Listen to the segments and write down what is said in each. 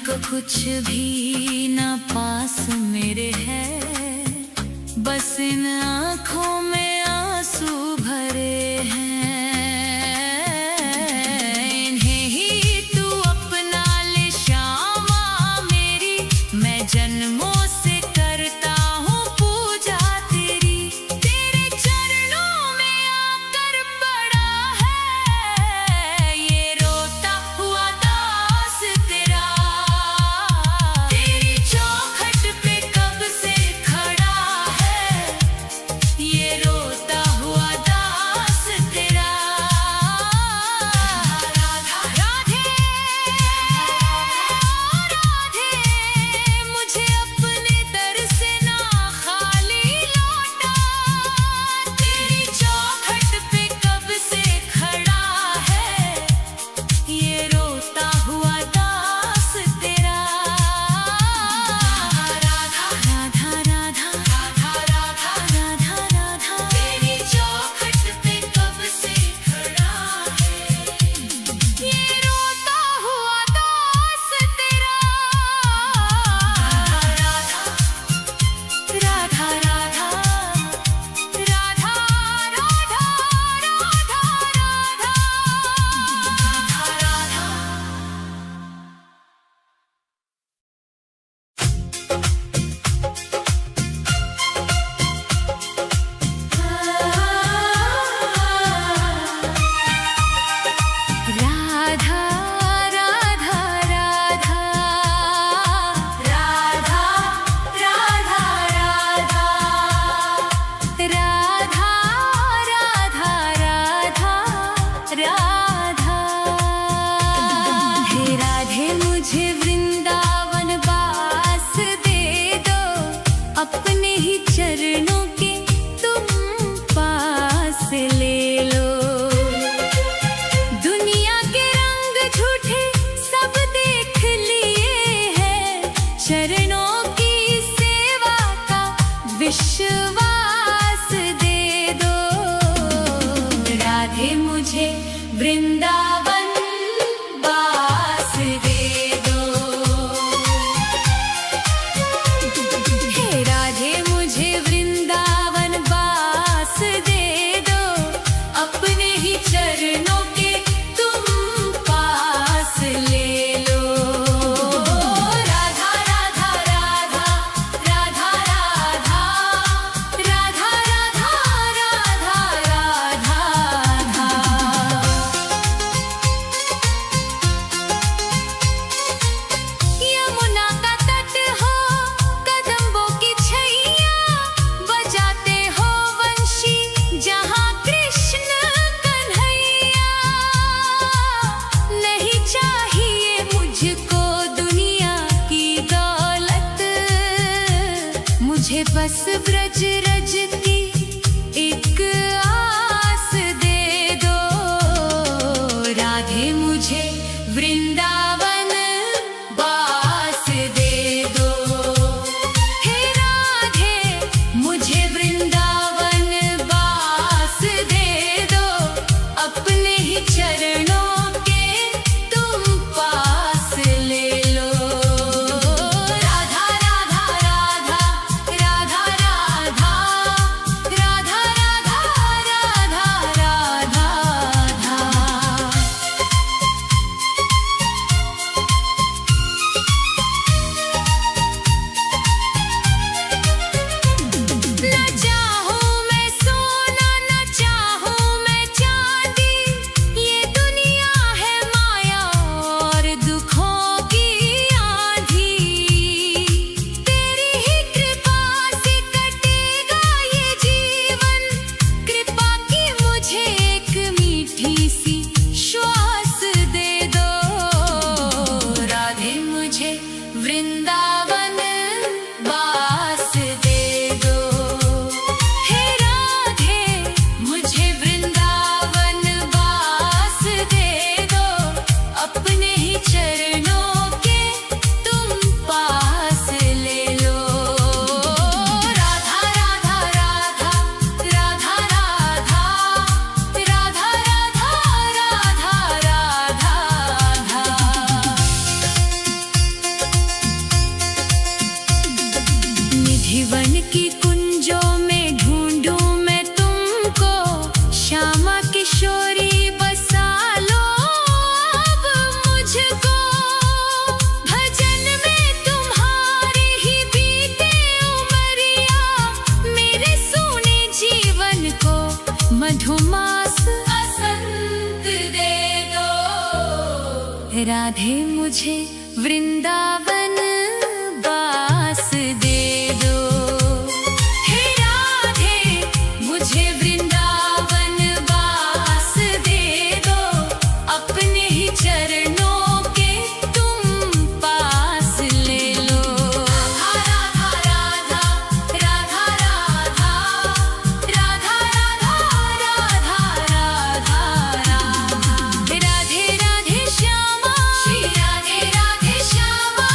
को कुछ भी ना पास मेरे है, बस इन आँखों में आंसू भरे हैं। इन्हें ही तू अपना ले श्यामा मेरी, मैं जन्मों से करता हूँ पूजा तेरी। तेरे चरणों में आकर पड़ा है ये रोता हुआ दास तेरा। तेरी चौखट पे कब से खड़ा है ये रोता हुआ दास तेरा। राधा राधे राधे, मुझे अपने दर से ना खाली लौटा। तेरी चौखट पे कब से खड़ा है ये रोता हुआ दास तेरा। राधा राधा राधा राधा राधा राधा राधा, तेरी चौखट पे कब से खड़ा है ये रोता हुआ दास तेरा। राधा राधा राधा राधा राधा राधा राधा राधा राधा राधा राधा राधा राधा। हे राधे मुझे वृंदावन वास दे दो, अपने ही चरणों के तुम पास ले लो। दुनिया के रंग झूठे सब देख लिए हैं, चरणों की सेवा का विश्वास दे दो। राधे मुझे वृंदावन वास दे दो। हे राधे मुझे वृंदावन वास दे दो, अपने ही चरणों के तुम पास ले लो। राधा राधा राधा राधा राधा राधा राधा राधा राधा। यमुना का तट हो कदम्बों की छैया, बजाते हो वंशी जहाँ कृष्ण कन्हैया। नहीं चाहिए मुझको दुनिया की दौलत, मुझे बस ब्रज रज की एक आस दे दो। राधे मुझे वृंदावन वास दे दो। हे राधे मुझे वृंदावन वास दे दो, अपने ही चरणों के तुम पास ले लो। राधा राधा राधा राधा राधा राधा राधा राधा राधा। न चाहूं मैं सोना न चाहूं मैं चांदी, ये दुनिया है माया और दुखों की आंधी। तेरी ही कृपा से कटेगा ये जीवन, कृपा की मुझे एक मीठी सी श्वास दे दो। राधे मुझे वृंदावन वास दे दो। हे राधे मुझे वृंदावन वास दे दो, अपने ही चरणों के तुम पास ले लो। राधा राधा राधा राधा राधा राधा राधा राधे मुझे वृंदावन बास दे दो। हे राधे मुझे वृंदावन बास दे दो, अपने ही चरणों के तुम पास ले लो। राधा राधा राधा राधा राधा राधा राधा राधा राधे राधे श्यामा, श्री राधे राधे श्यामा,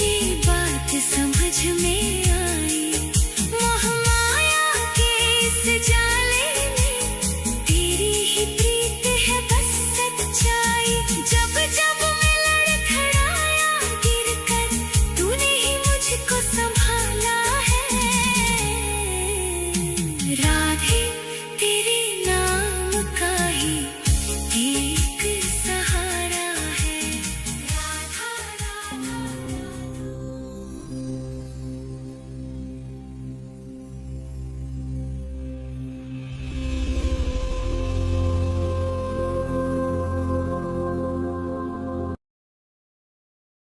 ये बात समझ में